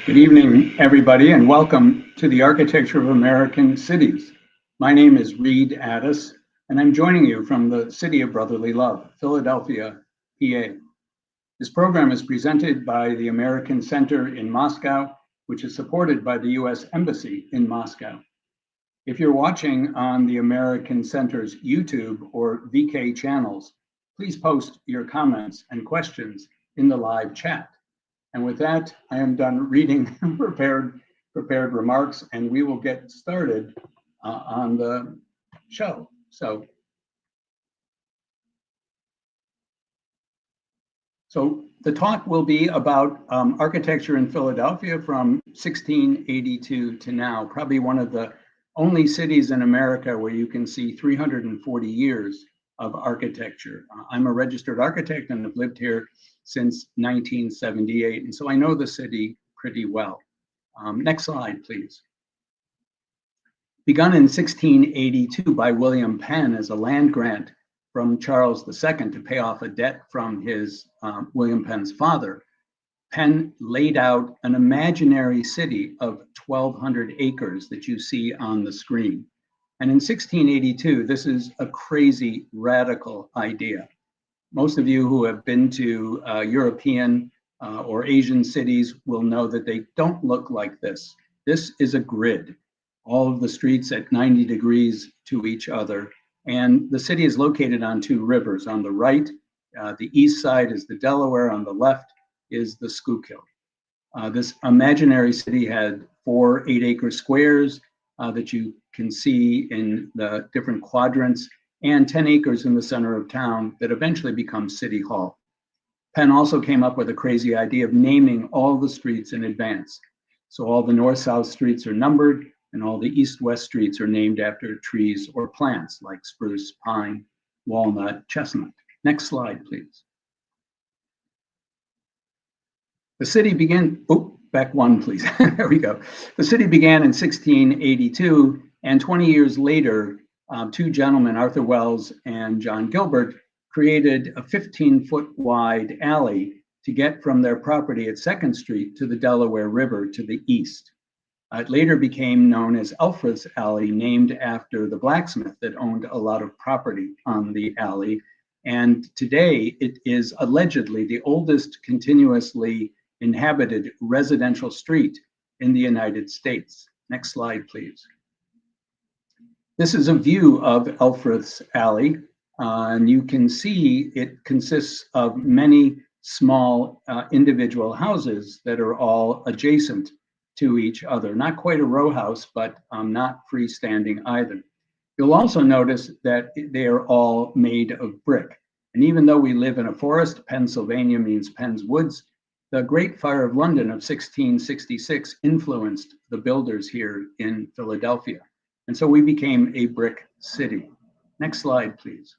Good evening, everybody, and welcome to the Architecture of American Cities. My name is Reid Addis, and I'm joining you from the city of brotherly love, Philadelphia, PA. This program is presented by the American Center in Moscow, which is supported by the U.S. Embassy in Moscow. If you're watching on the American Center's YouTube or VK channels, please post your comments and questions in the live chat. And with that, I am done reading prepared remarks, and we will get started on the show. So the talk will be about architecture in Philadelphia from 1682 to now, probably one of the only cities in America where you can see 340 years of architecture. I'm a registered architect and have lived here since 1978, and so I know the city pretty well. Next slide, please. Begun in 1682 by William Penn as a land grant from Charles II to pay off a debt from his William Penn's father, Penn laid out an imaginary city of 1,200 acres that you see on the screen. And in 1682, this is a crazy, radical idea. Most of you who have been to European or Asian cities will know that they don't look like this. This is a grid, all of the streets at 90 degrees to each other. And the city is located on two rivers. On the right, the east side is the Delaware. On the left is the Schuylkill. This imaginary city had 4 8-acre squares that you can see in the different quadrants, and 10 acres in the center of town that eventually becomes City Hall. Penn also came up with a crazy idea of naming all the streets in advance. So all the north-south streets are numbered, and all the east-west streets are named after trees or plants like spruce, pine, walnut, chestnut. Next slide, please. The city began, back one, please. There we go. The city began in 1682, and 20 years later, two gentlemen, Arthur Wells and John Gilbert, created a 15-foot wide alley to get from their property at 2nd Street to the Delaware River to the east. It later became known as Elfreth's Alley, named after the blacksmith that owned a lot of property on the alley. And today it is allegedly the oldest continuously inhabited residential street in the United States. Next slide, please. This is a view of Elfreth's Alley, and you can see it consists of many small individual houses that are all adjacent to each other. Not quite a row house, but not freestanding either. You'll also notice that they are all made of brick. And even though we live in a forest, Pennsylvania means Penn's Woods, the Great Fire of London of 1666 influenced the builders here in Philadelphia. And so we became a brick city. Next slide, please.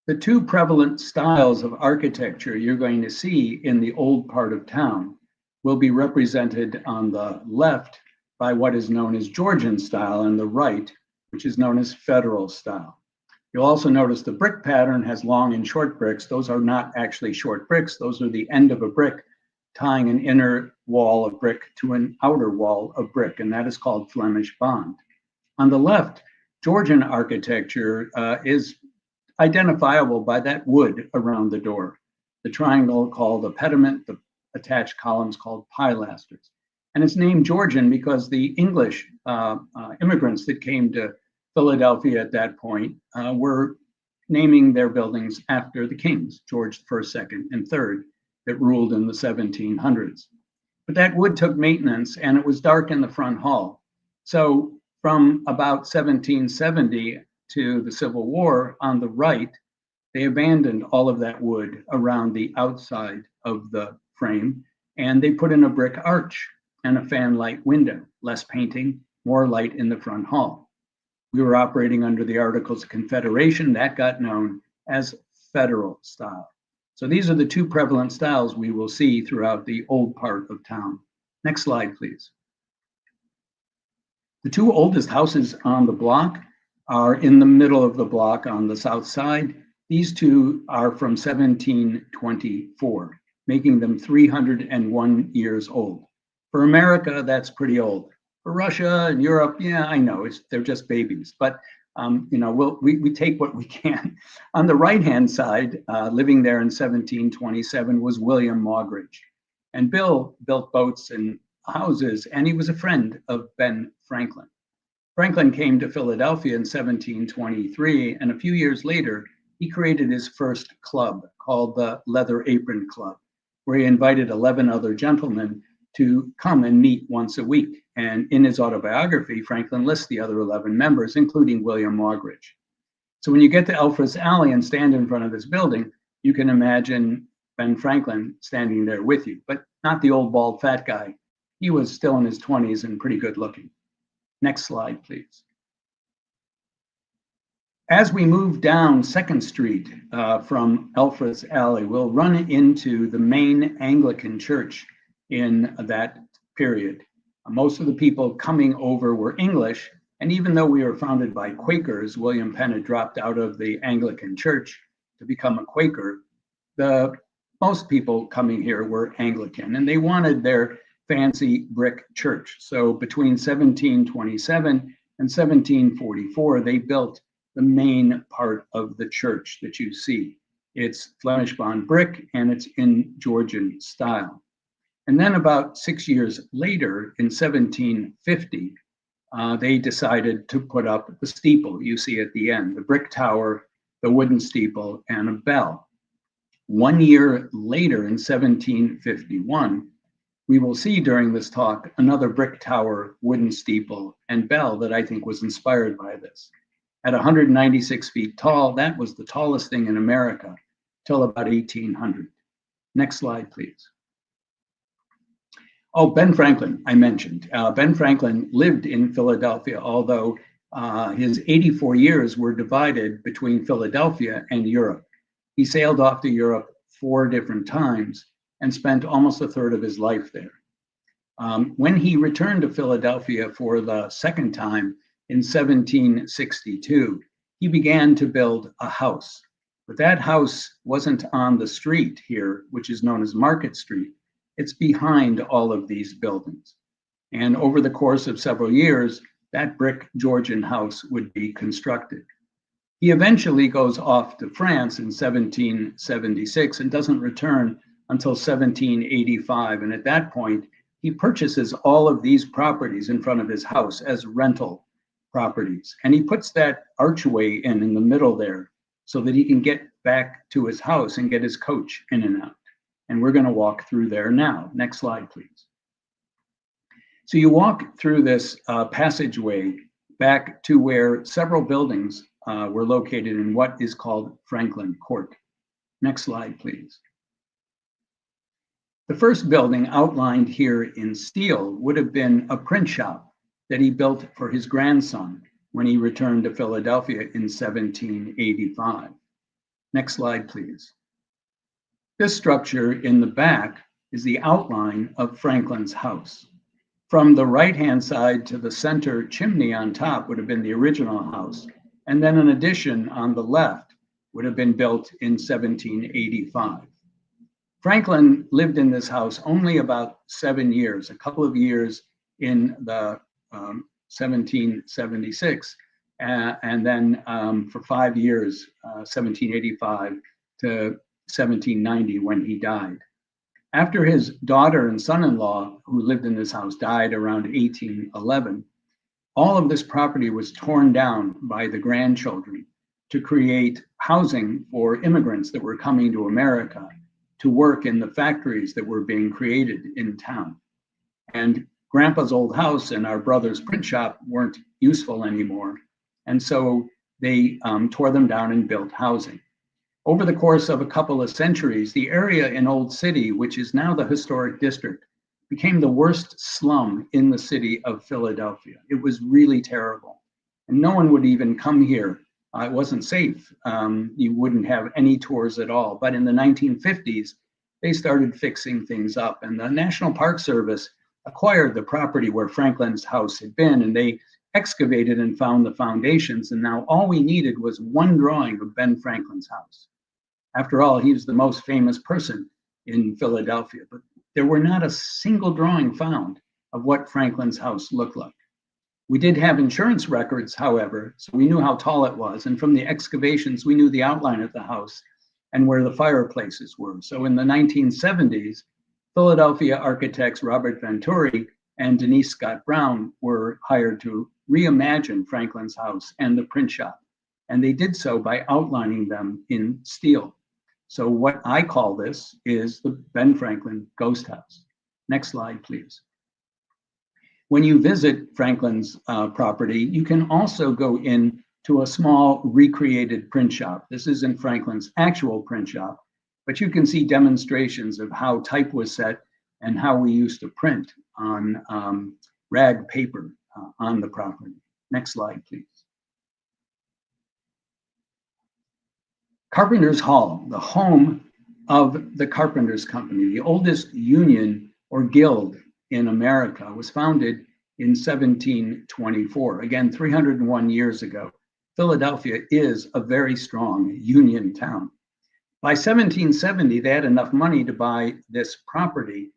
The two prevalent styles of architecture you're going to see in the old part of town will be represented on the left by what is known as Georgian style, and the right, which is known as Federal style. You'll also notice the brick pattern has long and short bricks. Those are not actually short bricks. Those are the end of a brick tying an inner wall of brick to an outer wall of brick, and that is called Flemish bond. On the left, Georgian architecture is identifiable by that wood around the door, the triangle called a pediment, the attached columns called pilasters. And it's named Georgian because the English immigrants that came to Philadelphia at that point were naming their buildings after the kings, George I, II, and III, that ruled in the 1700s. But that wood took maintenance, and it was dark in the front hall. So from about 1770 to the Civil War, on the right, they abandoned all of that wood around the outside of the frame, and they put in a brick arch and a fanlight window, less painting, more light in the front hall. We were operating under the Articles of Confederation. That got known as Federal style. So these are the two prevalent styles we will see throughout the old part of town. Next slide, please. The two oldest houses on the block are in the middle of the block on the south side. These two are from 1724. making them 301 years old. For America, that's pretty old. For Russia and Europe, yeah, I know, they're just babies, but we take what we can. On the right-hand side, living there in 1727 was William Moggridge. And Bill built boats and houses, and he was a friend of Ben Franklin. Franklin came to Philadelphia in 1723, and a few years later, he created his first club called the Leather Apron Club, where he invited 11 other gentlemen to come and meet once a week. And in his autobiography, Franklin lists the other 11 members, including William Moggridge. So when you get to Elfreth's Alley and stand in front of this building, you can imagine Ben Franklin standing there with you, but not the old bald fat guy. He was still in his 20s and pretty good looking. Next slide, please. As we move down 2nd Street from Elfreth's Alley, we'll run into the main Anglican church in that period. Most of the people coming over were English, and even though we were founded by Quakers, William Penn had dropped out of the Anglican church to become a Quaker. Most people coming here were Anglican, and they wanted their fancy brick church. So between 1727 and 1744, they built the main part of the church that you see. It's Flemish bond brick, and it's in Georgian style. And then about 6 years later, in 1750, they decided to put up the steeple you see at the end, the brick tower, the wooden steeple, and a bell. 1 year later, in 1751, we will see during this talk another brick tower, wooden steeple, and bell that I think was inspired by this. At 196 feet tall, that was the tallest thing in America till about 1800. Next slide, please. Oh, Ben Franklin, I mentioned. Ben Franklin lived in Philadelphia, although his 84 years were divided between Philadelphia and Europe. He sailed off to Europe 4 different times and spent almost a third of his life there. When he returned to Philadelphia for the second time in 1762, he began to build a house. But that house wasn't on the street here, which is known as Market Street. It's behind all of these buildings. And over the course of several years, that brick Georgian house would be constructed. He eventually goes off to France in 1776 and doesn't return until 1785. And at that point, he purchases all of these properties in front of his house as rental properties. And he puts that archway in the middle there so that he can get back to his house and get his coach in and out. And we're going to walk through there now. Next slide, please. So you walk through this passageway back to where several buildings were located in what is called Franklin Court. Next slide, please. The first building outlined here in steel would have been a print shop that he built for his grandson when he returned to Philadelphia in 1785. Next slide, please. This structure in the back is the outline of Franklin's house. From the right-hand side to the center chimney on top would have been the original house, and then an addition on the left would have been built in 1785. Franklin lived in this house only about 7 years, a couple of years in the 1776, and then for 5 years, 1785 to 1790 when he died. After his daughter and son-in-law, who lived in this house, died around 1811, all of this property was torn down by the grandchildren to create housing for immigrants that were coming to America to work in the factories that were being created in town. And Grandpa's old house and our brother's print shop weren't useful anymore. And so they tore them down and built housing. Over the course of a couple of centuries, the area in Old City, which is now the historic district, became the worst slum in the city of Philadelphia. It was really terrible. And no one would even come here. It wasn't safe. You wouldn't have any tours at all. But in the 1950s, they started fixing things up. And the National Park Service acquired the property where Franklin's house had been, and they excavated and found the foundations. And now all we needed was one drawing of Ben Franklin's house. After all, he was the most famous person in Philadelphia, but there were not a single drawing found of what Franklin's house looked like. We did have insurance records, however, so we knew how tall it was. And from the excavations, we knew the outline of the house and where the fireplaces were. So in the 1970s, Philadelphia architects Robert Venturi and Denise Scott Brown were hired to reimagine Franklin's house and the print shop. And they did so by outlining them in steel. So what I call this is the Ben Franklin Ghost House. Next slide, please. When you visit Franklin's property, you can also go in to a small recreated print shop. This isn't Franklin's actual print shop, but you can see demonstrations of how type was set and how we used to print on rag paper on the property. Next slide, please. Carpenters Hall, the home of the Carpenters Company, the oldest union or guild in America, was founded in 1724. Again, 301 years ago. Philadelphia is a very strong union town. By 1770, they had enough money to buy this property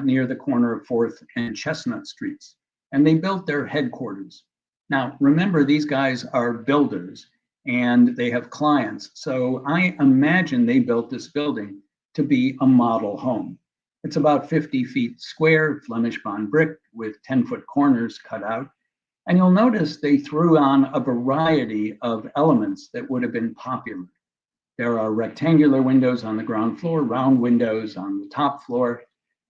near the corner of 4th and Chestnut Streets, and they built their headquarters. Now, remember, these guys are builders and they have clients. So I imagine they built this building to be a model home. It's about 50 feet square, Flemish bond brick with 10-foot corners cut out. And you'll notice they threw on a variety of elements that would have been popular. There are rectangular windows on the ground floor, round windows on the top floor.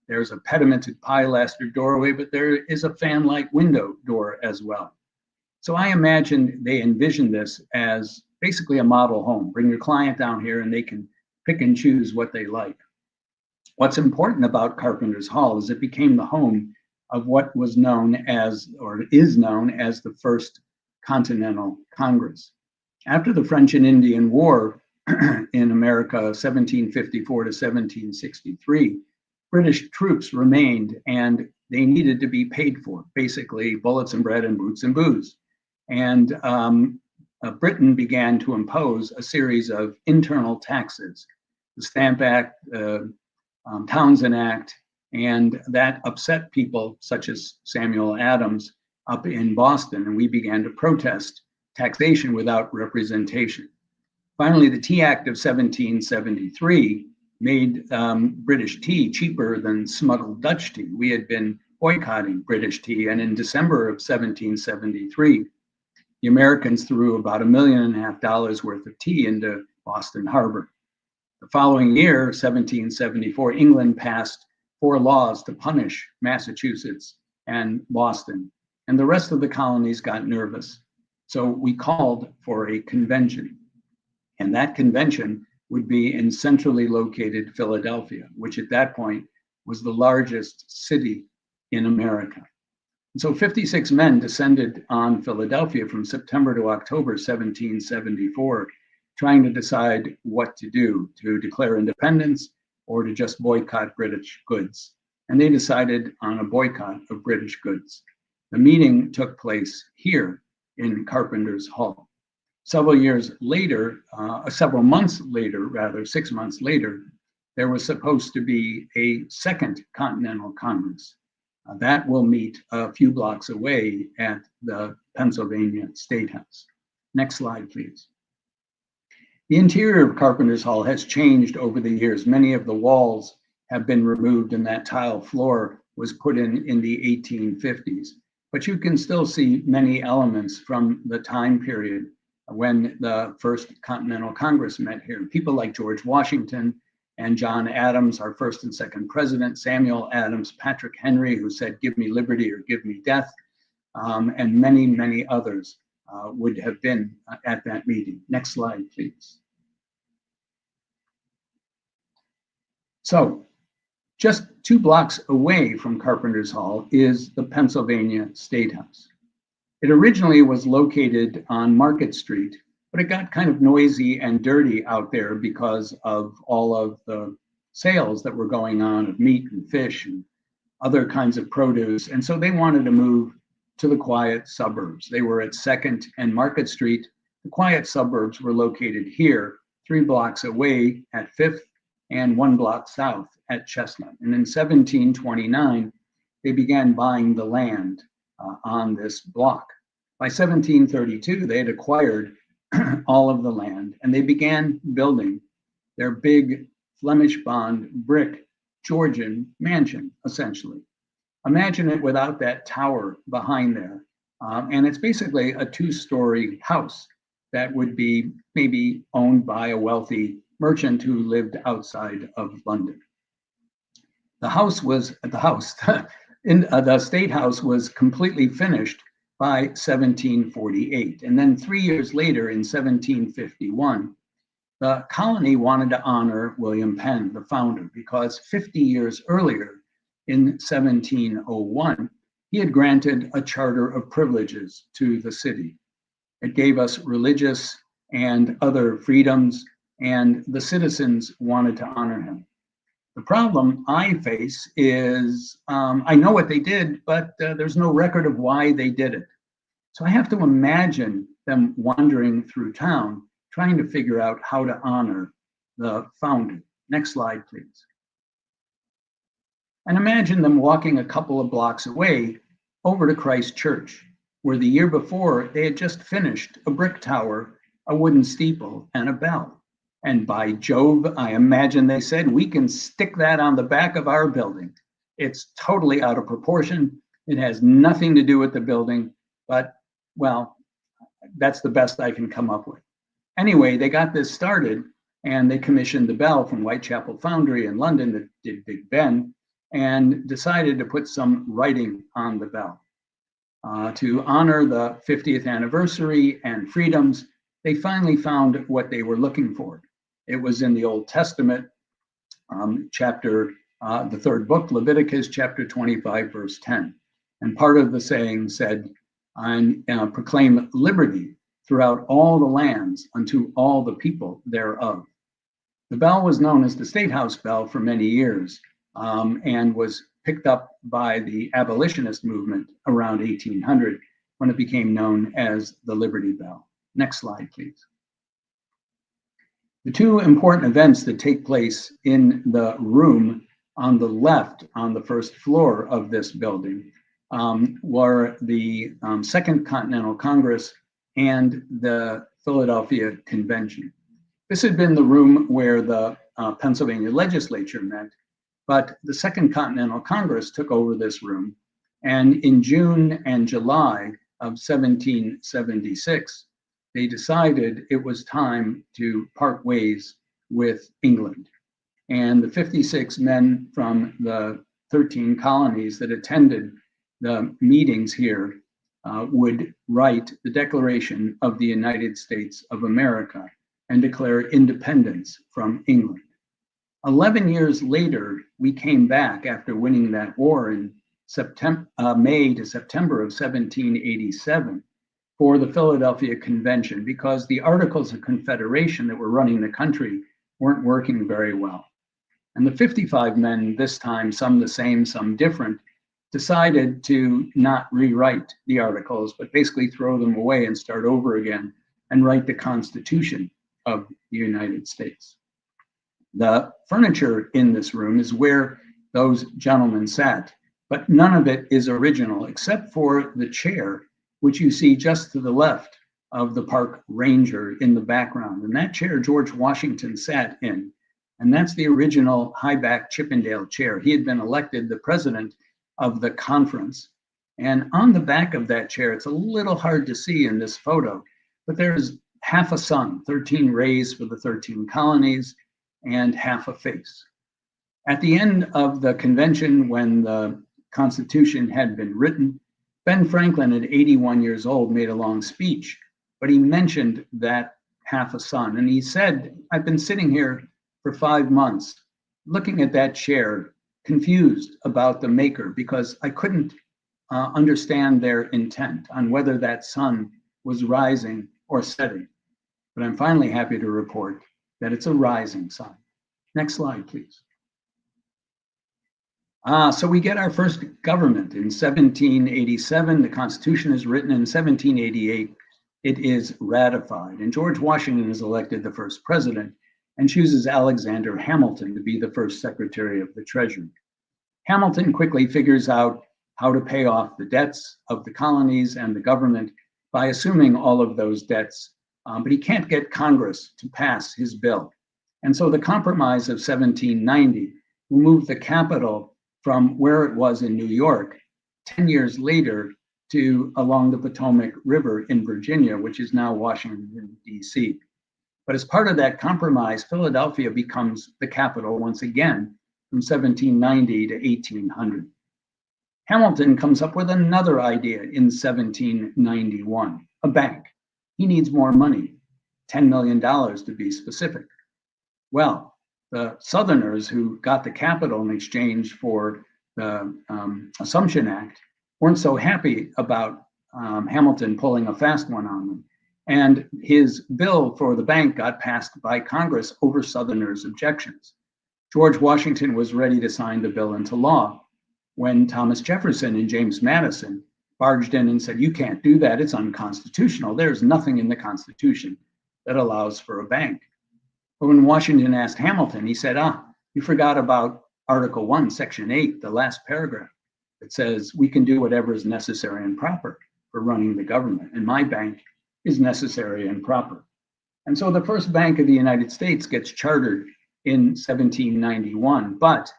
There's a pedimented pilaster doorway, but there is a fan-like window door as well. So I imagine they envisioned this as basically a model home. Bring your client down here and they can pick and choose what they like. What's important about Carpenters Hall is it became the home of what was known as, or is known as, the First Continental Congress. After the French and Indian War in America, 1754 to 1763, British troops remained and they needed to be paid for, basically bullets and bread and boots and booze. And Britain began to impose a series of internal taxes, the Stamp Act, Townsend Act, and that upset people such as Samuel Adams up in Boston, and we began to protest taxation without representation. Finally, the Tea Act of 1773 made British tea cheaper than smuggled Dutch tea. We had been boycotting British tea, and in December of 1773, the Americans threw about $1.5 million worth of tea into Boston Harbor. The following year, 1774, England passed 4 laws to punish Massachusetts and Boston, and the rest of the colonies got nervous. So we called for a convention, and that convention would be in centrally located Philadelphia, which at that point was the largest city in America. And so 56 men descended on Philadelphia from September to October 1774, trying to decide what to do, to declare independence or to just boycott British goods. And they decided on a boycott of British goods. The meeting took place here in Carpenters Hall. Several months later, rather, 6 months later, there was supposed to be a second Continental Congress. That will meet a few blocks away at the Pennsylvania State House. Next slide, please. The interior of Carpenters Hall has changed over the years. Many of the walls have been removed and that tile floor was put in the 1850s. But you can still see many elements from the time period when the First Continental Congress met here. People like George Washington and John Adams, our first and second president, Samuel Adams, Patrick Henry, who said, "Give me liberty or give me death," and many, many others would have been at that meeting. Next slide, please. So just 2 blocks away from Carpenters Hall is the Pennsylvania State House. It originally was located on Market Street, but it got kind of noisy and dirty out there because of all of the sales that were going on of meat and fish and other kinds of produce. And so they wanted to move to the quiet suburbs. They were at 2nd and Market Street. The quiet suburbs were located here, 3 blocks away at 5th and 1 block south at Chestnut. And in 1729, they began buying the land on this block. By 1732, they had acquired all of the land, and they began building their big Flemish bond brick Georgian mansion, essentially. Imagine it without that tower behind there. And it's basically a two-story house that would be maybe owned by a wealthy merchant who lived outside of London. The State House was completely finished by 1748. And then 3 years later, in 1751, the colony wanted to honor William Penn, the founder, because 50 years earlier, in 1701, he had granted a charter of privileges to the city. It gave us religious and other freedoms, and the citizens wanted to honor him. The problem I face is I know what they did, but there's no record of why they did it. So I have to imagine them wandering through town, trying to figure out how to honor the founder. Next slide, please. And imagine them walking a couple of blocks away over to Christ Church, where the year before they had just finished a brick tower, a wooden steeple, and a bell. And by Jove, I imagine they said, we can stick that on the back of our building. It's totally out of proportion. It has nothing to do with the building, but well, that's the best I can come up with. Anyway, they got this started and they commissioned the bell from Whitechapel Foundry in London that did Big Ben and decided to put some writing on the bell. To honor the 50th anniversary and freedoms, they finally found what they were looking for. It was in the Old Testament, the third book, Leviticus chapter 25, verse 10. And part of the saying said, proclaim liberty throughout all the lands unto all the people thereof. The bell was known as the State House bell for many years and was picked up by the abolitionist movement around 1800 when it became known as the Liberty Bell. Next slide, please. The two important events that take place in the room on the left on the first floor of this building were the Second Continental Congress and the Philadelphia Convention. This had been the room where the Pennsylvania legislature met, but the Second Continental Congress took over this room. And in June and July of 1776, they decided it was time to part ways with England. And the 56 men from the 13 colonies that attended the meetings here would write the Declaration of the United States of America and declare independence from England. 11 years later, we came back after winning that war in May to September of 1787 for the Philadelphia Convention because the Articles of Confederation that were running the country weren't working very well. And the 55 men, this time, some the same, some different, decided to not rewrite the Articles, but basically throw them away and start over again and write the Constitution of the United States. The furniture in this room is where those gentlemen sat, but none of it is original except for the chair, which you see just to the left of the park ranger in the background. And that chair George Washington sat in, and that's the original high-back Chippendale chair. He had been elected the president of the conference. And on the back of that chair, it's a little hard to see in this photo, but there's half a sun, 13 rays for the 13 colonies, and half a face. At the end of the convention, when the Constitution had been written, Ben Franklin, at 81 years old, made a long speech, but he mentioned that half a sun. And he said, I've been sitting here for 5 months, looking at that chair, confused about the maker, because I couldn't understand their intent on whether that sun was rising or setting. But I'm finally happy to report that it's a rising sun. Next slide, please. So we get our first government in 1787. The Constitution is written in 1788. It is ratified, and George Washington is elected the first president. and chooses Alexander Hamilton to be the first Secretary of the Treasury. Hamilton quickly figures out how to pay off the debts of the colonies and the government by assuming all of those debts, but he can't get Congress to pass his bill. And so the Compromise of 1790 will move the capital from where it was in New York 10 years later to along the Potomac River in Virginia, which is now Washington, D.C. But as part of that compromise, Philadelphia becomes the capital once again from 1790 to 1800. Hamilton comes up with another idea in 1791, a bank. He needs more money, $10 million to be specific. Well, the Southerners who got the capital in exchange for the Assumption Act weren't so happy about Hamilton pulling a fast one on them. And his bill for the bank got passed by Congress over Southerners' objections. George Washington was ready to sign the bill into law when Thomas Jefferson and James Madison barged in and said, "You can't do that, it's unconstitutional. There's nothing in the Constitution that allows for a bank." But when Washington asked Hamilton, he said, "You forgot about Article 1, Section 8, the last paragraph. It says we can do whatever is necessary and proper for running the government, and my bank is necessary and proper." And so the first Bank of the United States gets chartered in 1791, but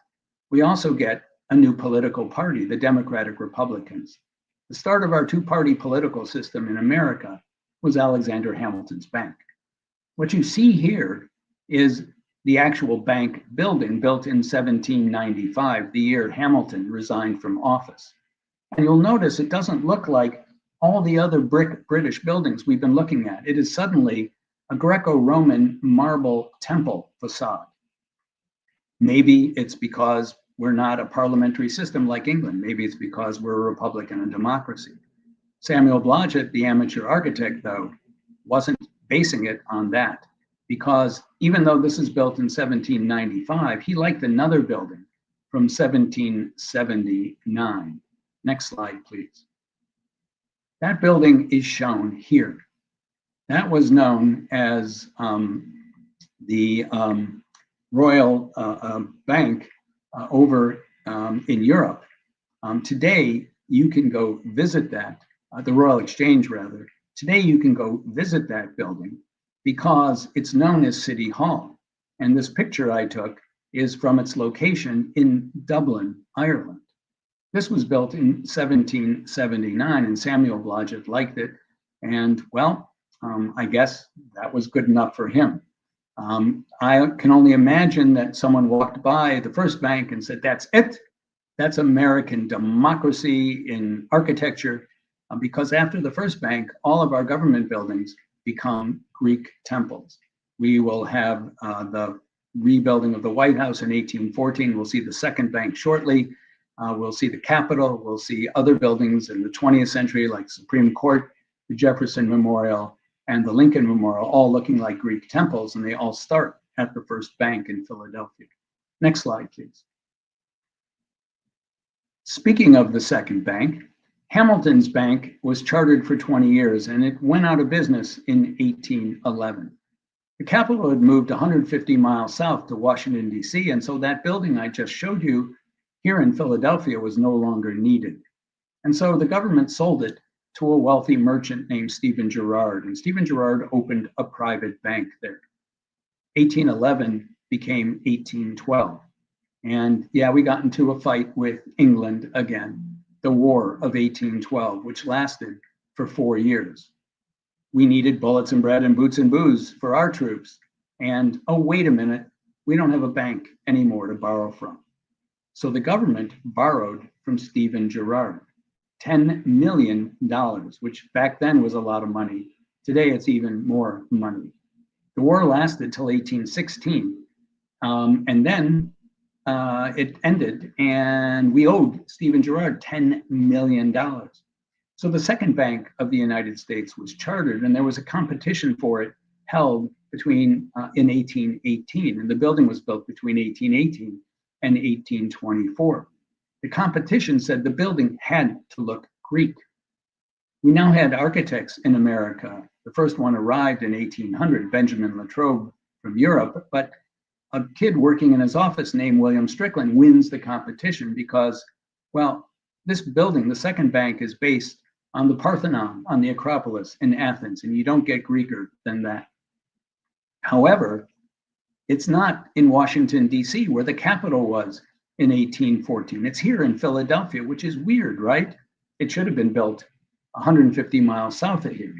we also get a new political party, the Democratic Republicans. The start of our two-party political system in America was Alexander Hamilton's bank. What you see here is the actual bank building built in 1795, the year Hamilton resigned from office. And you'll notice it doesn't look like all the other brick British buildings we've been looking at. It is suddenly a Greco-Roman marble temple facade. Maybe it's because we're not a parliamentary system like England. Maybe it's because we're a republic and a democracy. Samuel Blodgett, the amateur architect, though, wasn't basing it on that, because even though this is built in 1795, he liked another building from 1779. Next slide, please. That building is shown here. That was known as the Royal Bank over in Europe. Today, you can go visit that, the Royal Exchange rather. Today, you can go visit that building because it's known as City Hall. And this picture I took is from its location in Dublin, Ireland. This was built in 1779, and Samuel Blodgett liked it. And well, I guess that was good enough for him. I can only imagine that someone walked by the first bank and said, "That's it. That's American democracy in architecture." Because after the first bank, all of our government buildings become Greek temples. We will have the rebuilding of the White House in 1814. We'll see the second bank shortly. We'll see the Capitol. We'll see other buildings in the 20th century, like Supreme Court, the Jefferson Memorial, and the Lincoln Memorial, all looking like Greek temples, and they all start at the first bank in Philadelphia. Next slide, please. Speaking of the second bank, Hamilton's bank was chartered for 20 years, and it went out of business in 1811. The capital had moved 150 miles south to Washington, D.C., and so that building I just showed you here in Philadelphia was no longer needed. And so the government sold it to a wealthy merchant named Stephen Girard, and Stephen Girard opened a private bank there. 1811 became 1812. And yeah, we got into a fight with England again, the War of 1812, which lasted for 4 years. We needed bullets and bread and boots and booze for our troops. And oh, wait a minute, we don't have a bank anymore to borrow from. So the government borrowed from Stephen Girard. $10 million, which back then was a lot of money. Today, it's even more money. The war lasted till 1816, and then it ended, and we owed Stephen Girard $10 million. So the second bank of the United States was chartered, and there was a competition for it held between in 1818, and the building was built between 1818 and 1824. The competition said the building had to look Greek. We now had architects in America. The first one arrived in 1800, Benjamin Latrobe from Europe, but a kid working in his office named William Strickland wins the competition because, well, this building, the second bank, is based on the Parthenon, on the Acropolis in Athens, and you don't get Greeker than that. However, it's not in Washington, D.C., where the capital was in 1814. It's here in Philadelphia, which is weird, right? It should have been built 150 miles south of here.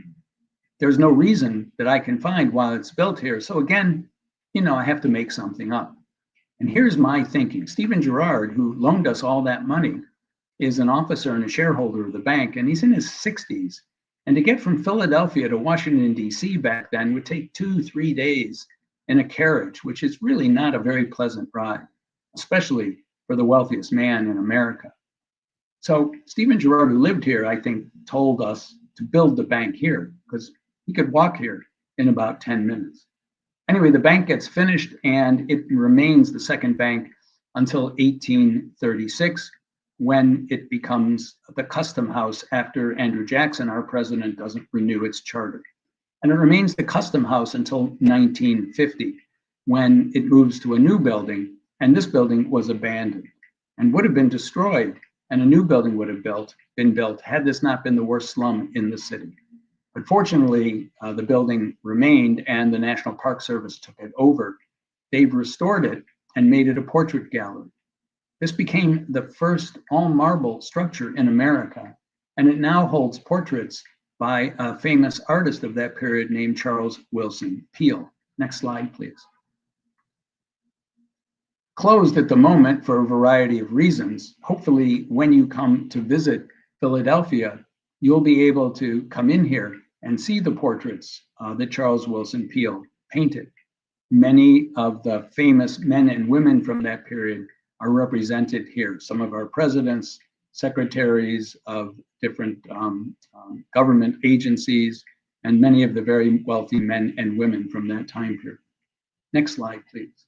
There's no reason that I can find why it's built here. So again, I have to make something up. And here's my thinking. Stephen Girard, who loaned us all that money, is an officer and a shareholder of the bank, and he's in his 60s. And to get from Philadelphia to Washington, D.C. back then would take 2-3 days in a carriage, which is really not a very pleasant ride, especially for the wealthiest man in America. So Stephen Girard, who lived here, I think, told us to build the bank here because he could walk here in about 10 minutes. Anyway, the bank gets finished and it remains the second bank until 1836, when it becomes the Custom House after Andrew Jackson, our president, doesn't renew its charter. And it remains the Custom House until 1950, when it moves to a new building, and this building was abandoned and would have been destroyed, and a new building would have been built had this not been the worst slum in the city. But fortunately, the building remained and the National Park Service took it over. They've restored it and made it a portrait gallery. This became the first all-marble structure in America, and it now holds portraits by a famous artist of that period named Charles Willson Peale. Next slide, please. Closed at the moment for a variety of reasons. Hopefully, when you come to visit Philadelphia, you'll be able to come in here and see the portraits that Charles Willson Peale painted. Many of the famous men and women from that period are represented here. Some of our presidents, secretaries of different government agencies, and many of the very wealthy men and women from that time period. Next slide, please.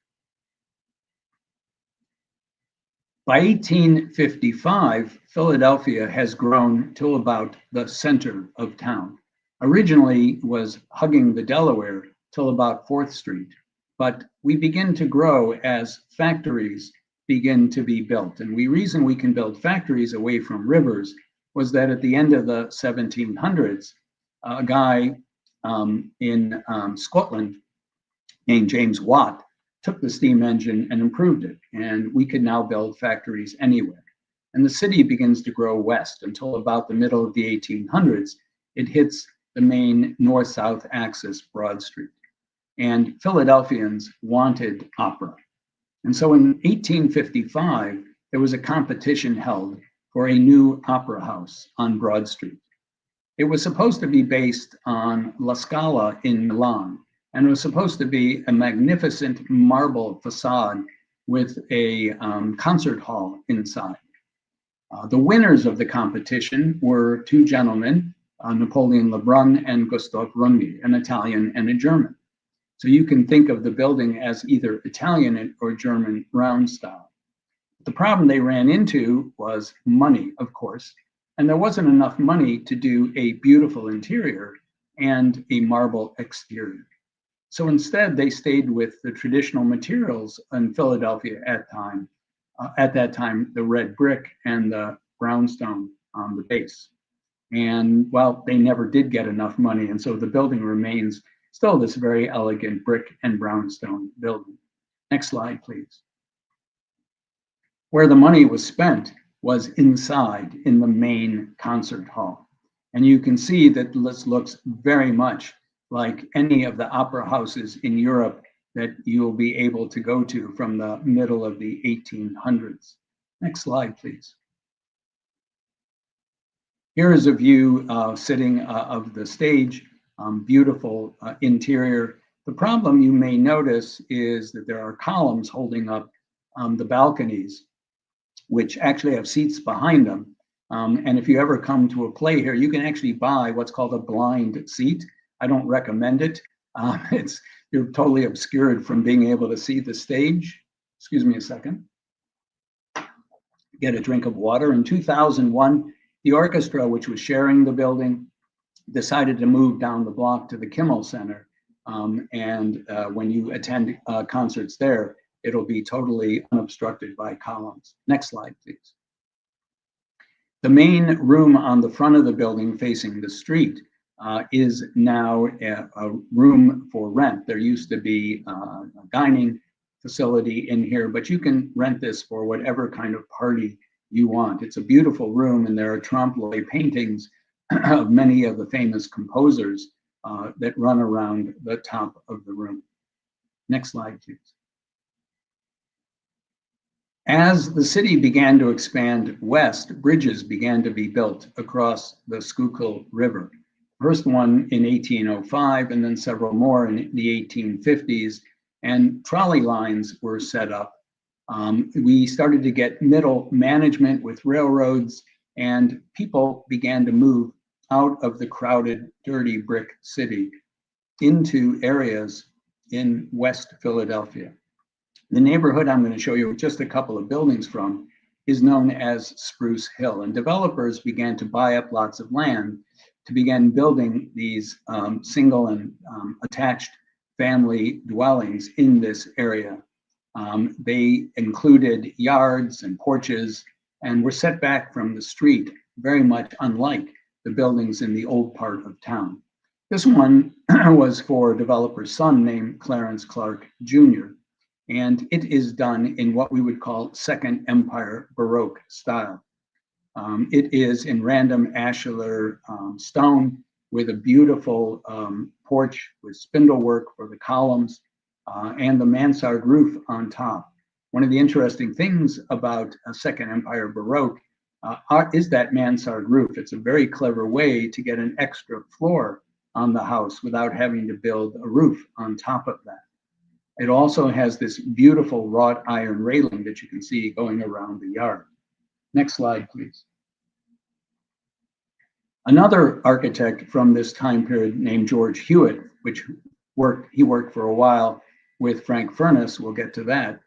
By 1855, Philadelphia has grown to about the center of town. Originally was hugging the Delaware till about 4th Street, but we begin to grow as factories begin to be built. And the reason we can build factories away from rivers was that at the end of the 1700s, a guy in Scotland named James Watt took the steam engine and improved it. And we could now build factories anywhere. And the city begins to grow west until about the middle of the 1800s. It hits the main north-south axis, Broad Street. And Philadelphians wanted opera. And so in 1855, there was a competition held for a new opera house on Broad Street. It was supposed to be based on La Scala in Milan, and it was supposed to be a magnificent marble facade with a concert hall inside. The winners of the competition were two gentlemen, Napoleon Lebrun and Gustav Runge, an Italian and a German. So you can think of the building as either Italian or German round style. The problem they ran into was money, of course, and there wasn't enough money to do a beautiful interior and a marble exterior. So instead, they stayed with the traditional materials in Philadelphia at that time, the red brick and the brownstone on the base. And well, they never did get enough money, and so the building remains still this very elegant brick and brownstone building. Next slide, please. Where the money was spent was inside in the main concert hall. And you can see that this looks very much like any of the opera houses in Europe that you'll be able to go to from the middle of the 1800s. Next slide, please. Here is a view sitting of the stage. Beautiful interior. The problem you may notice is that there are columns holding up the balconies, which actually have seats behind them. And if you ever come to a play here, you can actually buy what's called a blind seat. I don't recommend it. You're totally obscured from being able to see the stage. Excuse me a second. Get a drink of water. In 2001, the orchestra, which was sharing the building, decided to move down the block to the Kimmel Center. And when you attend concerts there, it'll be totally unobstructed by columns. Next slide, please. The main room on the front of the building facing the street is now a room for rent. There used to be a dining facility in here, but you can rent this for whatever kind of party you want. It's a beautiful room, and there are trompe-l'oeil paintings of many of the famous composers that run around the top of the room. Next slide, please. As the city began to expand west, bridges began to be built across the Schuylkill River. First one in 1805, and then several more in the 1850s, and trolley lines were set up. We started to get middle management with railroads, and people began to move out of the crowded, dirty brick city into areas in West Philadelphia. The neighborhood I'm going to show you just a couple of buildings from is known as Spruce Hill, and developers began to buy up lots of land to begin building these single and attached family dwellings in this area. They included yards and porches and were set back from the street, very much unlike the buildings in the old part of town. This one was for a developer's son named Clarence Clark Jr., and it is done in what we would call Second Empire Baroque style. It is in random ashlar stone with a beautiful porch with spindle work for the columns and the mansard roof on top. One of the interesting things about a Second Empire Baroque is that mansard roof. It's a very clever way to get an extra floor on the house without having to build a roof on top of that. It also has this beautiful wrought iron railing that you can see going around the yard. Next slide, please. Another architect from this time period named George Hewitt, he worked for a while with Frank Furness, we'll get to that.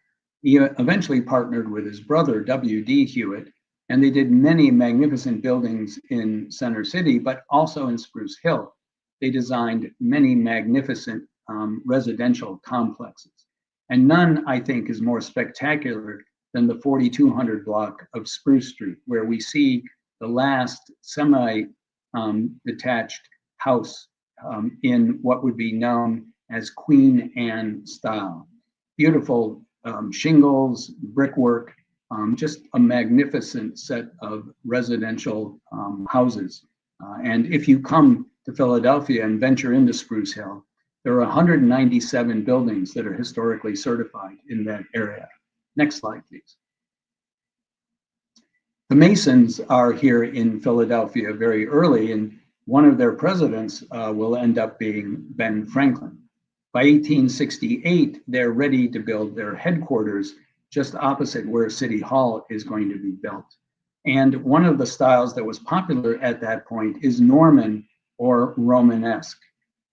He eventually partnered with his brother, W.D. Hewitt, and they did many magnificent buildings in Center City, but also in Spruce Hill. They designed many magnificent residential complexes. And none, I think, is more spectacular than the 4200 block of Spruce Street, where we see the last semi-detached house in what would be known as Queen Anne style. Beautiful shingles, brickwork, just a magnificent set of residential houses. And if you come to Philadelphia and venture into Spruce Hill, there are 197 buildings that are historically certified in that area. Next slide, please. The Masons are here in Philadelphia very early, and one of their presidents will end up being Ben Franklin. By 1868, they're ready to build their headquarters just opposite where City Hall is going to be built. And one of the styles that was popular at that point is Norman or Romanesque.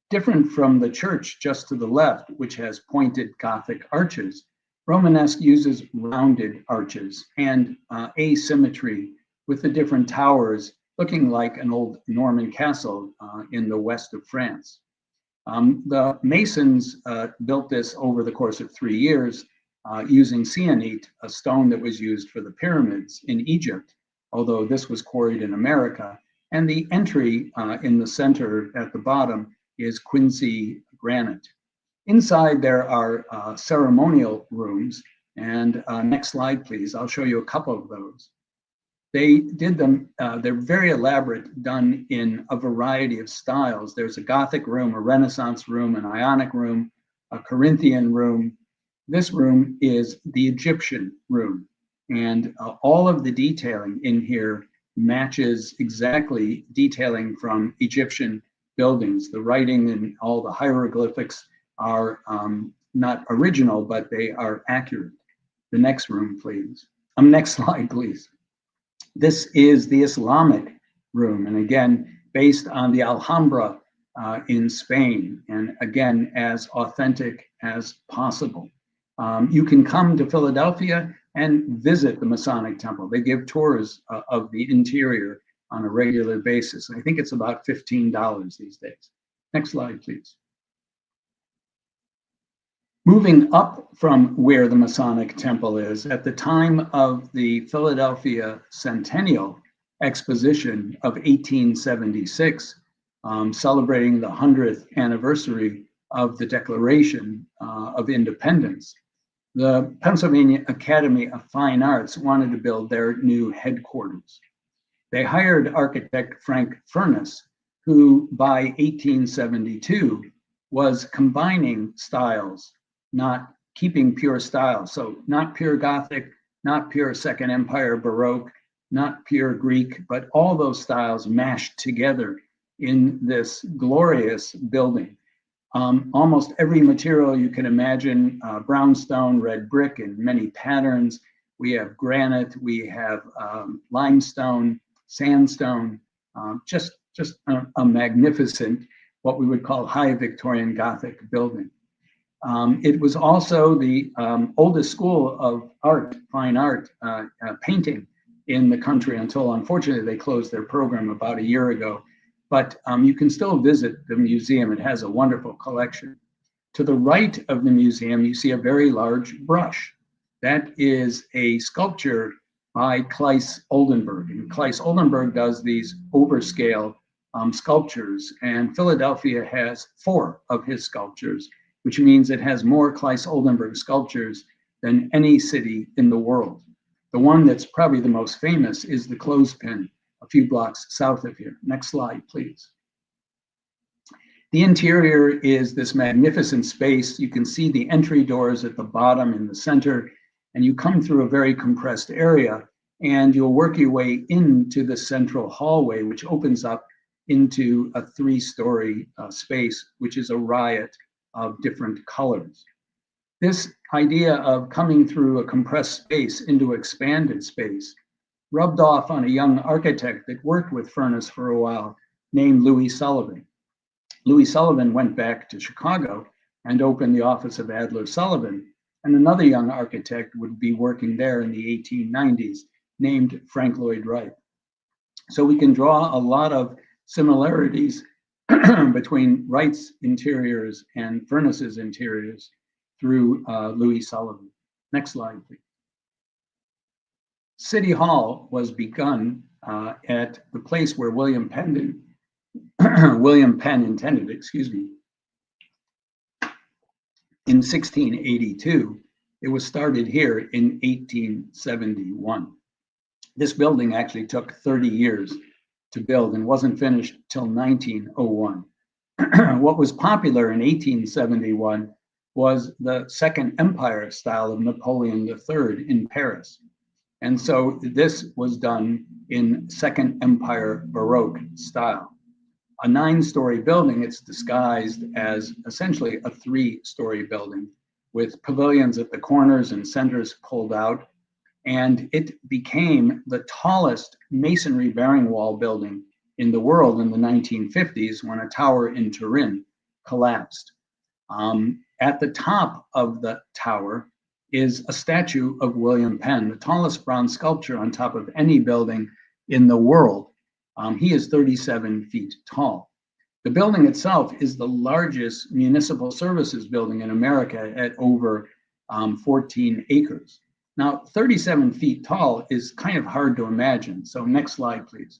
Different from the church just to the left, which has pointed Gothic arches, Romanesque uses rounded arches and asymmetry with the different towers looking like an old Norman castle in the west of France. The Masons built this over the course of 3 years using sienite, a stone that was used for the pyramids in Egypt, although this was quarried in America. And the entry in the center at the bottom is Quincy granite. Inside there are ceremonial rooms, and next slide, please. I'll show you a couple of those. They did them, they're very elaborate, done in a variety of styles. There's a Gothic room, a Renaissance room, an Ionic room, a Corinthian room. This room is the Egyptian room, and all of the detailing in here matches exactly detailing from Egyptian buildings. The writing and all the hieroglyphics are not original, but they are accurate. The next room, please. Next slide, please. This is the Islamic room, and again, based on the Alhambra in Spain, and again, as authentic as possible. You can come to Philadelphia and visit the Masonic Temple. They give tours of the interior on a regular basis. I think it's about $15 these days. Next slide, please. Moving up from where the Masonic Temple is, at the time of the Philadelphia Centennial Exposition of 1876, celebrating the 100th anniversary of the Declaration of Independence, the Pennsylvania Academy of Fine Arts wanted to build their new headquarters. They hired architect Frank Furness, who by 1872 was combining styles, not keeping pure style. So not pure Gothic, not pure Second Empire Baroque, not pure Greek, but all those styles mashed together in this glorious building. Almost every material you can imagine, brownstone, red brick in many patterns. We have granite, we have limestone, sandstone, just a magnificent, what we would call high Victorian Gothic building. It was also the oldest school of art, fine art, painting in the country until, unfortunately, they closed their program about a year ago. But you can still visit the museum. It has a wonderful collection. To the right of the museum, you see a very large brush. That is a sculpture by Claes Oldenburg. And Claes Oldenburg does these overscale sculptures, and Philadelphia has 4 of his sculptures, which means it has more Claes Oldenburg sculptures than any city in the world. The one that's probably the most famous is the clothespin, a few blocks south of here. Next slide, please. The interior is this magnificent space. You can see the entry doors at the bottom in the center, and you come through a very compressed area, and you'll work your way into the central hallway, which opens up into a 3-story space, which is a riot of different colors. This idea of coming through a compressed space into expanded space rubbed off on a young architect that worked with Furness for a while named Louis Sullivan. Louis Sullivan went back to Chicago and opened the office of Adler Sullivan, and another young architect would be working there in the 1890s named Frank Lloyd Wright. So we can draw a lot of similarities between Wright's interiors and Furness's interiors through Louis Sullivan. Next slide, please. City Hall was begun at the place where William Penn intended, in 1682. It was started here in 1871. This building actually took 30 years to build and wasn't finished till 1901. What was popular in 1871 was the Second Empire style of Napoleon III in Paris. And so this was done in Second Empire Baroque style. A 9-story building, it's disguised as essentially a 3-story building with pavilions at the corners and centers pulled out. And it became the tallest masonry bearing wall building in the world in the 1950s when a tower in Turin collapsed. At the top of the tower is a statue of William Penn, the tallest bronze sculpture on top of any building in the world. He is 37 feet tall. The building itself is the largest municipal services building in America at over 14 acres. Now, 37 feet tall is kind of hard to imagine. So next slide, please.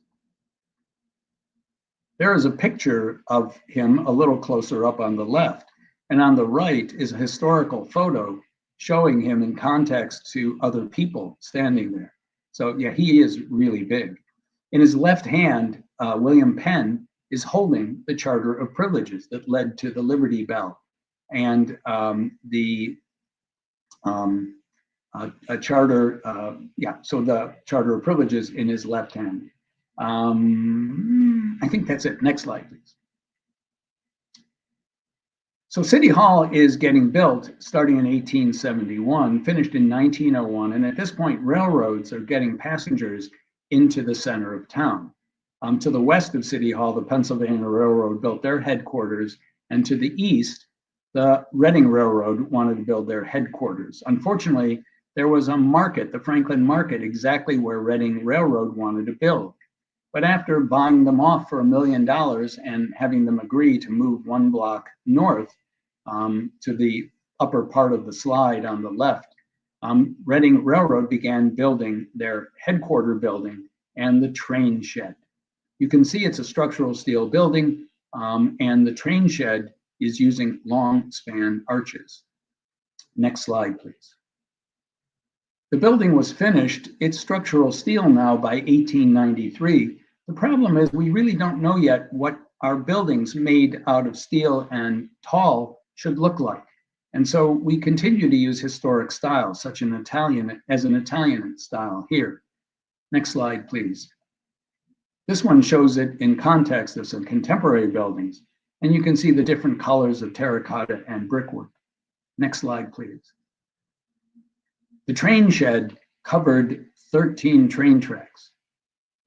There is a picture of him a little closer up on the left. And on the right is a historical photo showing him in context to other people standing there. So yeah, he is really big. In his left hand, William Penn is holding the Charter of Privileges that led to the Liberty Bell. And a charter, so the Charter of Privileges in his left hand. I think that's it. Next slide, please. So City Hall is getting built starting in 1871, finished in 1901, and at this point, railroads are getting passengers into the center of town. To the west of City Hall, the Pennsylvania Railroad built their headquarters, and to the east, the Reading Railroad wanted to build their headquarters. Unfortunately, there was a market, the Franklin Market, exactly where Reading Railroad wanted to build. But after buying them off for $1 million and having them agree to move 1 block north to the upper part of the slide on the left, Reading Railroad began building their headquarter building and the train shed. You can see it's a structural steel building, and the train shed is using long span arches. Next slide, please. The building was finished. It's structural steel now by 1893. The problem is we really don't know yet what our buildings made out of steel and tall should look like. And so we continue to use historic styles, such as an Italian style here. Next slide, please. This one shows it in context of some contemporary buildings, and you can see the different colors of terracotta and brickwork. Next slide, please. The train shed covered 13 train tracks.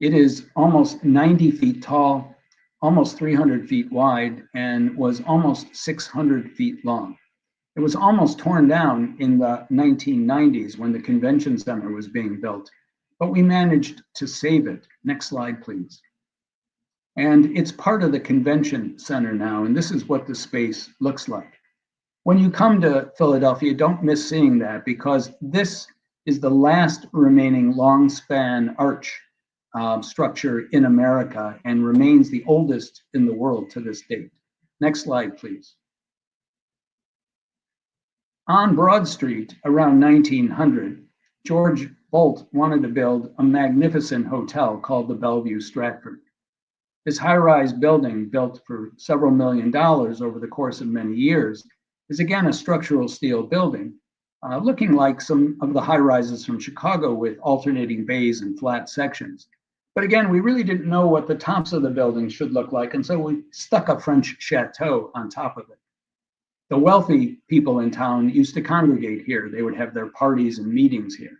It is almost 90 feet tall, almost 300 feet wide, and was almost 600 feet long. It was almost torn down in the 1990s when the convention center was being built, but we managed to save it. Next slide, please. And it's part of the convention center now, and this is what the space looks like. When you come to Philadelphia, don't miss seeing that, because this is the last remaining long span arch structure in America and remains the oldest in the world to this date. Next slide, please. On Broad Street around 1900, George Bolt wanted to build a magnificent hotel called the Bellevue Stratford. This high-rise building, built for several $1 million over the course of many years, is again a structural steel building, looking like some of the high-rises from Chicago with alternating bays and flat sections. But again, we really didn't know what the tops of the building should look like, and so we stuck a French chateau on top of it. The wealthy people in town used to congregate here. They would have their parties and meetings here.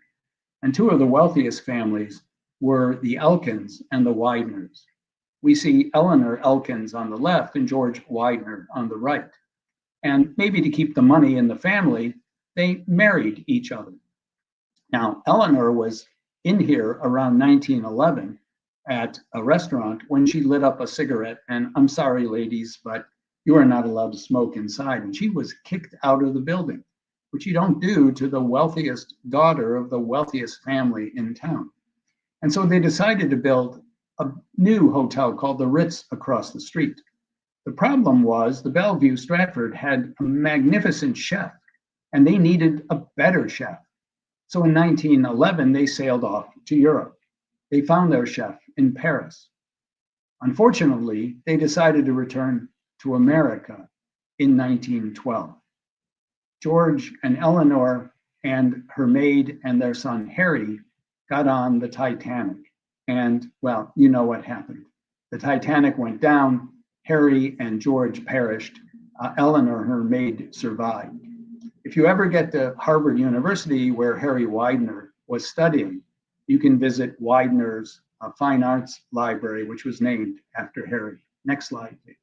And two of the wealthiest families were the Elkins and the Wideners. We see Eleanor Elkins on the left and George Widener on the right. And maybe to keep the money in the family, they married each other. Now, Eleanor was in here around 1911 at a restaurant when she lit up a cigarette, and I'm sorry, ladies, but you are not allowed to smoke inside. And she was kicked out of the building, which you don't do to the wealthiest daughter of the wealthiest family in town. And so they decided to build a new hotel called the Ritz across the street. The problem was the Bellevue Stratford had a magnificent chef, and they needed a better chef. So in 1911, they sailed off to Europe. They found their chef in Paris. Unfortunately, they decided to return to America in 1912. George and Eleanor and her maid and their son Harry got on the Titanic. And well, you know what happened. The Titanic went down, Harry and George perished, Eleanor, her maid, survived. If you ever get to Harvard University, where Harry Widener was studying, you can visit Widener's Fine Arts Library, which was named after Harry. Next slide, please.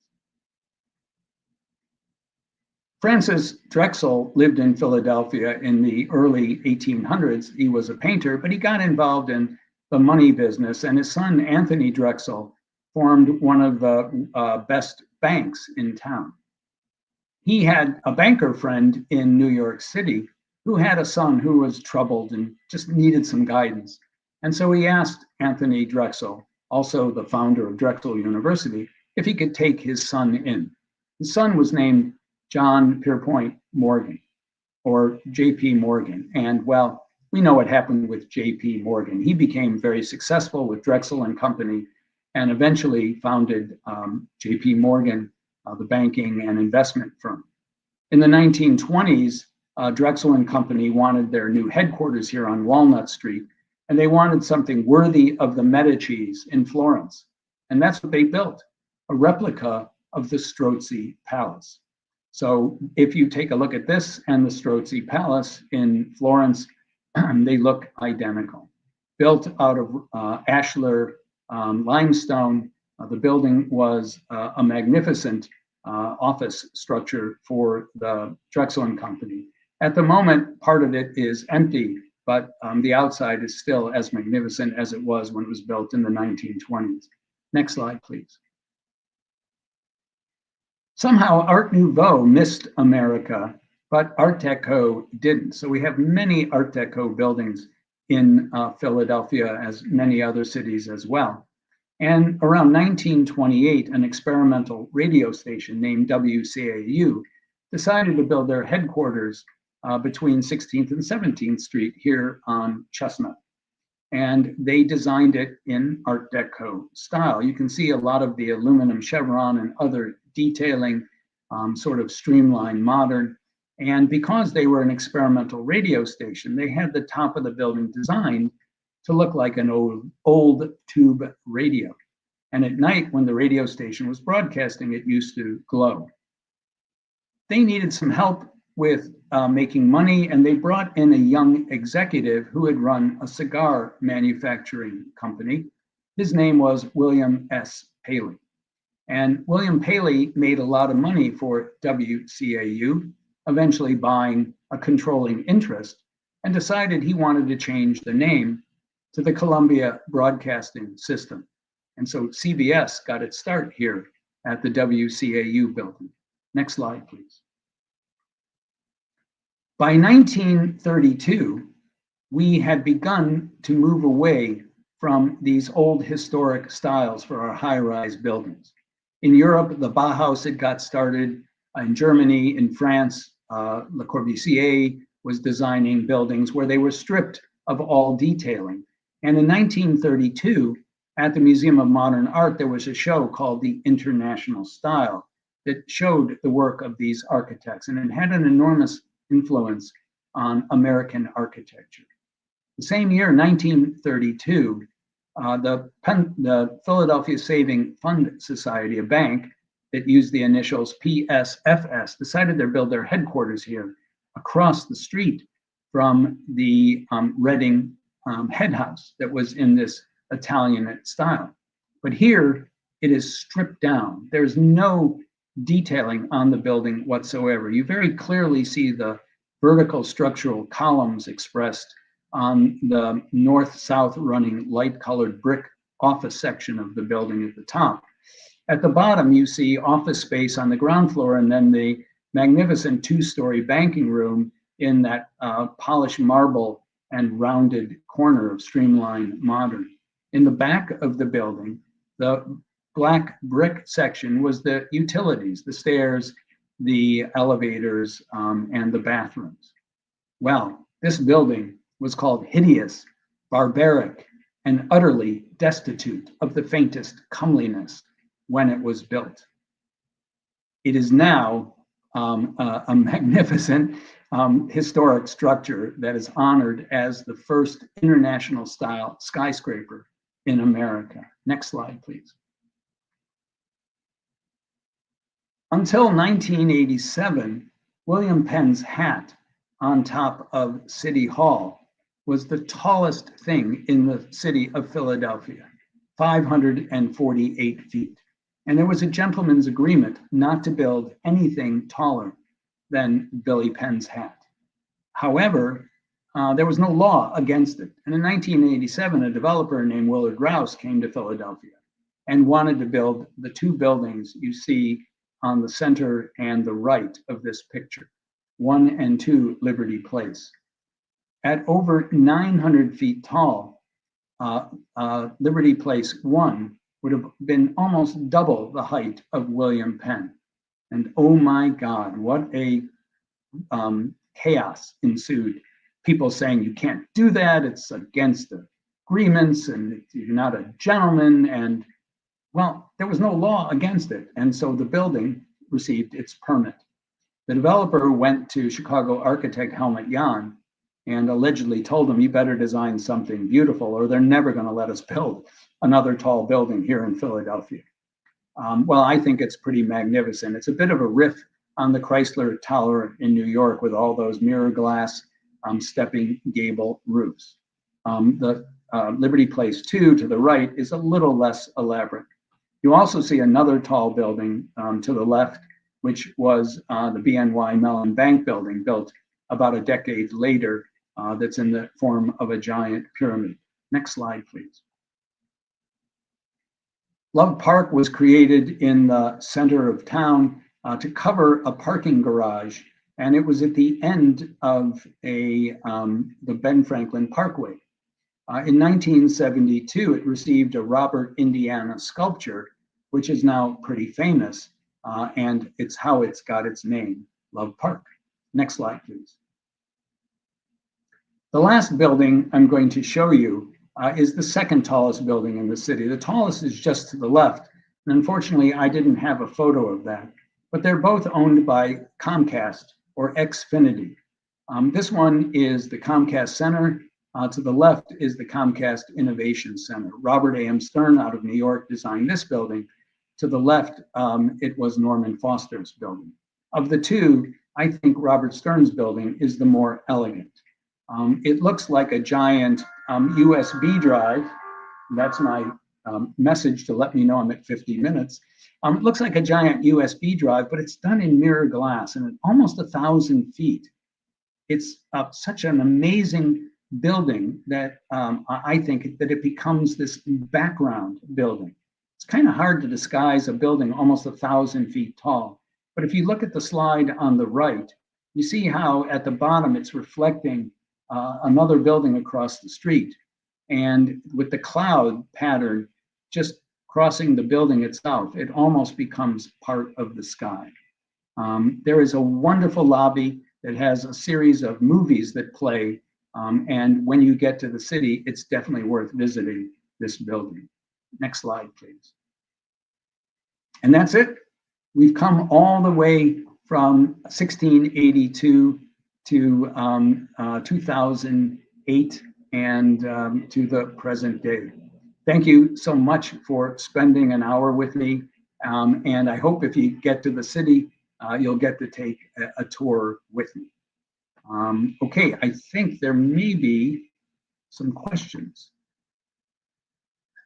Francis Drexel lived in Philadelphia in the early 1800s. He was a painter, but he got involved in the money business, and his son, Anthony Drexel, formed one of the best banks in town. He had a banker friend in New York City who had a son who was troubled and just needed some guidance. And so he asked Anthony Drexel, also the founder of Drexel University, if he could take his son in. His son was named John Pierpont Morgan, or J.P. Morgan. And well, we know what happened with J.P. Morgan. He became very successful with Drexel and Company and eventually founded J.P. Morgan, the banking and investment firm. In the 1920s, Drexel and Company wanted their new headquarters here on Walnut Street, and they wanted something worthy of the Medicis in Florence. And that's what they built, a replica of the Strozzi Palace. So if you take a look at this and the Strozzi Palace in Florence, they look identical. Built out of ashlar limestone, the building was a magnificent office structure for the Drexel and Company. At the moment, part of it is empty, but the outside is still as magnificent as it was when it was built in the 1920s. Next slide, please. Somehow Art Nouveau missed America, but Art Deco didn't. So we have many Art Deco buildings in Philadelphia, as many other cities as well. And around 1928, an experimental radio station named WCAU decided to build their headquarters between 16th and 17th Street here on Chestnut. And they designed it in Art Deco style. You can see a lot of the aluminum chevron and other detailing, sort of streamlined modern. And because they were an experimental radio station, they had the top of the building designed to look like an old tube radio. And at night, when the radio station was broadcasting, it used to glow. They needed some help with making money, and they brought in a young executive who had run a cigar manufacturing company. His name was William S. Paley. And William Paley made a lot of money for WCAU, eventually buying a controlling interest, and decided he wanted to change the name to the Columbia Broadcasting System. And so CBS got its start here at the WCAU building. Next slide, please. By 1932, we had begun to move away from these old historic styles for our high-rise buildings. In Europe, the Bauhaus had got started. In Germany, in France, Le Corbusier was designing buildings where they were stripped of all detailing. And in 1932, at the Museum of Modern Art, there was a show called The International Style that showed the work of these architects, and it had an enormous influence on American architecture. The same year, 1932, the Philadelphia Saving Fund Society, a bank that used the initials PSFS, decided to build their headquarters here across the street from the Reading head house that was in this Italianate style. But here it is stripped down. There's no detailing on the building whatsoever. You very clearly see the vertical structural columns expressed on the north-south running light-colored brick office section of the building at the top. At the bottom, you see office space on the ground floor, and then the magnificent two-story banking room in that polished marble and rounded corner of streamlined modern. In the back of the building, the black brick section was the utilities, the stairs, the elevators, and the bathrooms. Well, this building was called hideous, barbaric, and utterly destitute of the faintest comeliness when it was built. It is now a magnificent historic structure that is honored as the first international style skyscraper in America. Next slide, please. Until 1987, William Penn's hat on top of City Hall was the tallest thing in the city of Philadelphia, 548 feet. And there was a gentleman's agreement not to build anything taller than Billy Penn's hat. However, there was no law against it. And in 1987, a developer named Willard Rouse came to Philadelphia and wanted to build the two buildings you see on the center and the right of this picture, 1 and 2 Liberty Place. At over 900 feet tall, Liberty Place 1 would have been almost double the height of William Penn. And oh my God, what a chaos ensued. People saying you can't do that, it's against the agreements, and you're not a gentleman. And well, there was no law against it. And so the building received its permit. The developer went to Chicago architect Helmut Jahn and allegedly told him, you better design something beautiful or they're never going to let us build another tall building here in Philadelphia. Well, I think it's pretty magnificent. It's a bit of a riff on the Chrysler Tower in New York with all those mirror glass stepping gable roofs. The Liberty Place 2 to the right is a little less elaborate. You also see another tall building to the left, which was the BNY Mellon Bank building, built about a decade later, that's in the form of a giant pyramid. Next slide, please. Love Park was created in the center of town to cover a parking garage and it was at the end of the Ben Franklin Parkway. In 1972, it received a Robert Indiana sculpture, which is now pretty famous, and it's how it's got its name, Love Park. Next slide, please. The last building I'm going to show you is the second tallest building in the city. The tallest is just to the left, and unfortunately, I didn't have a photo of that, but they're both owned by Comcast or Xfinity. This one is the Comcast Center. To the left is the Comcast Innovation Center. Robert A.M. Stern out of New York designed this building. To the left, it was Norman Foster's building. Of the two, I think Robert Stern's building is the more elegant. It looks like a giant USB drive. That's my message to let me know I'm at 50 minutes. It looks like a giant USB drive, but it's done in mirror glass and at almost 1,000 feet. It's such an amazing building that I think that it becomes this background building. It's kind of hard to disguise a building almost 1,000 feet tall. But if you look at the slide on the right, you see how at the bottom it's reflecting another building across the street. And with the cloud pattern just crossing the building itself, it almost becomes part of the sky. There is a wonderful lobby that has a series of movies that play. And when you get to the city, it's definitely worth visiting this building. Next slide, please. And that's it. We've come all the way from 1682 to 2008 and to the present day. Thank you so much for spending an hour with me. And I hope if you get to the city, you'll get to take a tour with me. Okay, I think there may be some questions.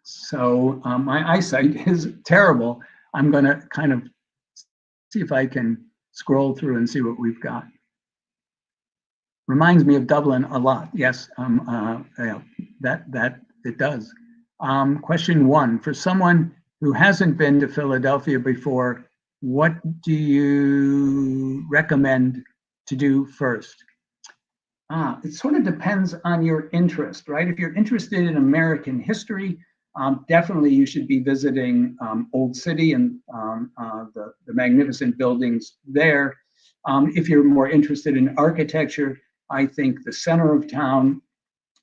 So my eyesight is terrible. I'm going to kind of see if I can scroll through and see what we've got. Reminds me of Dublin a lot. Yes, yeah, that it does. Question one, for someone who hasn't been to Philadelphia before, what do you recommend to do first? It sort of depends on your interest, right? If you're interested in American history, definitely you should be visiting Old City and the magnificent buildings there. If you're more interested in architecture, I think the center of town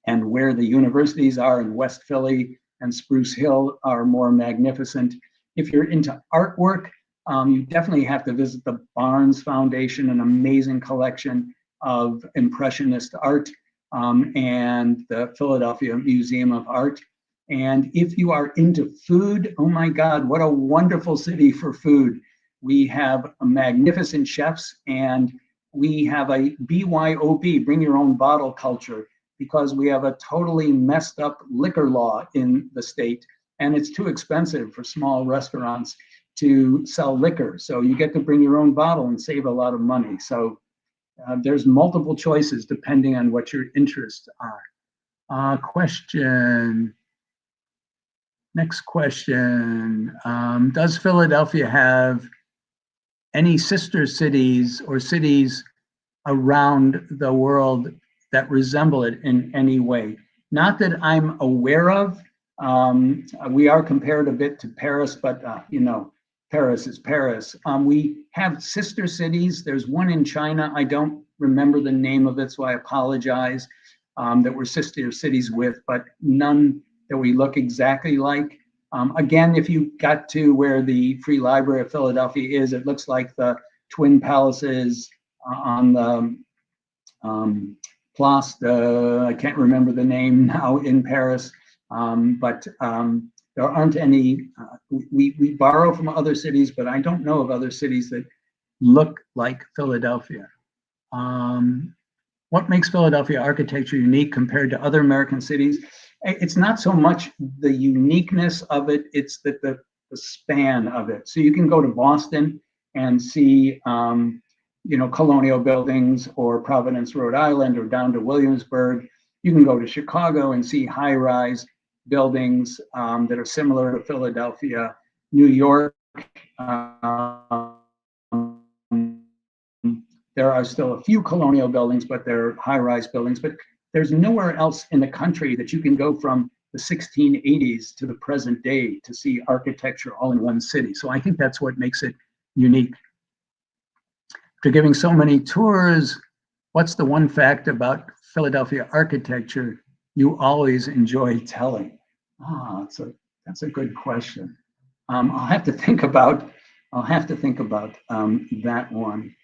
and where the universities are in West Philly and Spruce Hill are more magnificent. If you're into artwork, you definitely have to visit the Barnes Foundation, an amazing collection of Impressionist art, and the Philadelphia Museum of Art. And if you are into food, oh my God, what a wonderful city for food. We have magnificent chefs, and we have a BYOB, bring your own bottle culture, because we have a totally messed up liquor law in the state, and it's too expensive for small restaurants to sell liquor. So you get to bring your own bottle and save a lot of money. So there's multiple choices depending on what your interests are. Next question. Does Philadelphia have any sister cities or cities around the world that resemble it in any way? Not that I'm aware of. We are compared a bit to Paris, but you know, Paris is Paris. We have sister cities. There's one in China. I don't remember the name of it, so I apologize, that we're sister cities with, but none that we look exactly like. Again, if you got to where the Free Library of Philadelphia is, it looks like the Twin Palaces on the Place de, I can't remember the name now, in Paris, but there aren't any, we borrow from other cities, but I don't know of other cities that look like Philadelphia. What makes Philadelphia architecture unique compared to other American cities? It's not so much the uniqueness of it, it's that the span of it. So you can go to Boston and see you know, colonial buildings, or Providence, Rhode Island, or down to Williamsburg. You can go to Chicago and see high-rise buildings that are similar to Philadelphia. New York, There are still a few colonial buildings, but they're high-rise buildings. But there's nowhere else in the country that you can go from the 1680s to the present day to see architecture all in one city. So I think that's what makes it unique. After giving so many tours, what's the one fact about Philadelphia architecture you always enjoy telling? That's a good question. I'll have to think about that one.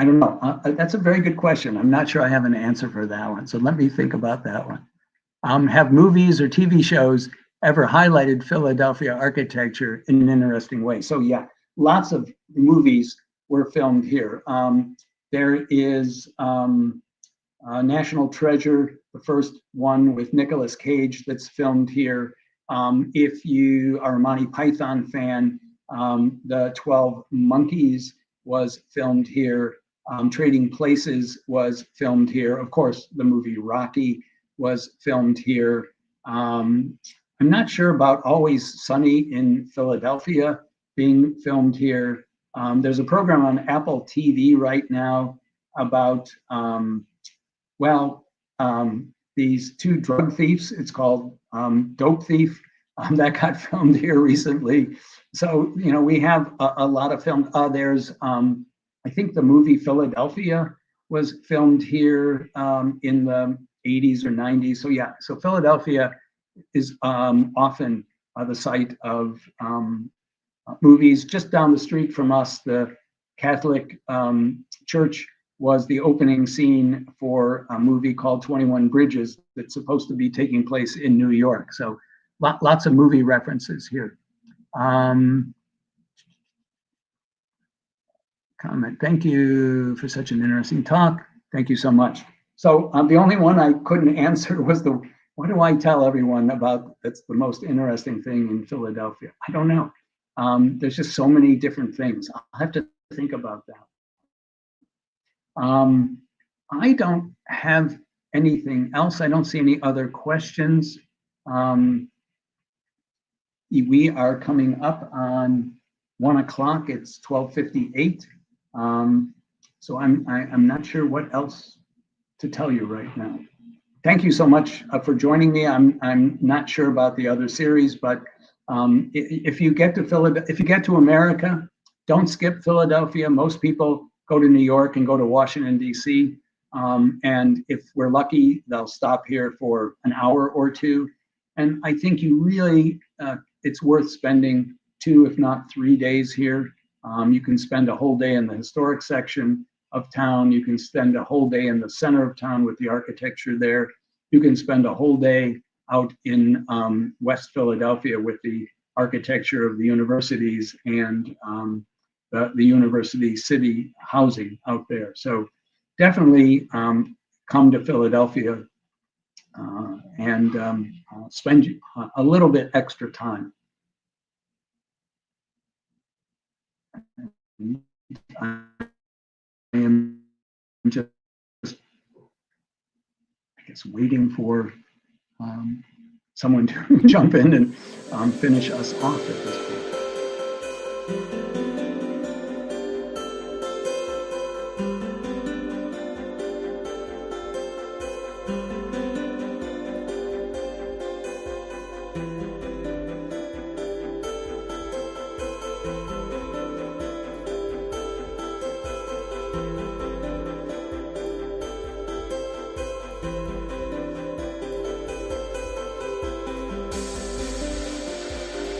I don't know. That's a very good question. I'm not sure I have an answer for that one. So let me think about that one. Have movies or TV shows ever highlighted Philadelphia architecture in an interesting way? So yeah, lots of movies were filmed here. There is National Treasure, the first one with Nicolas Cage that's filmed here. If you are a Monty Python fan, the 12 Monkeys was filmed here. Trading Places was filmed here. Of course, the movie Rocky was filmed here. I'm not sure about Always Sunny in Philadelphia being filmed here. There's a program on Apple TV right now about, these two drug thieves. It's called Dope Thief. That got filmed here recently. So, we have a lot of film. There's, I think the movie Philadelphia was filmed here in the 80s or 90s. So yeah, so Philadelphia is often the site of movies. Just down the street from us, the Catholic Church was the opening scene for a movie called 21 Bridges that's supposed to be taking place in New York. So lots of movie references here. Comment. Thank you for such an interesting talk. Thank you so much. So the only one I couldn't answer was what do I tell everyone about that's the most interesting thing in Philadelphia? I don't know. There's just so many different things. I'll have to think about that. I don't have anything else. I don't see any other questions. We are coming up on 1 o'clock. It's 12:58. So I'm not sure what else to tell you right now. Thank you so much for joining me. I'm not sure about the other series, but if you get to America, don't skip Philadelphia. Most people go to New York and go to Washington, D.C. And if we're lucky, they'll stop here for an hour or two. And I think you really, it's worth spending 2, if not 3 days here. You can spend a whole day in the historic section of town. You can spend a whole day in the center of town with the architecture there. You can spend a whole day out in West Philadelphia with the architecture of the universities and the university city housing out there. So definitely come to Philadelphia and spend a little bit extra time. I am just, I guess, waiting for someone to jump in and finish us off at this point.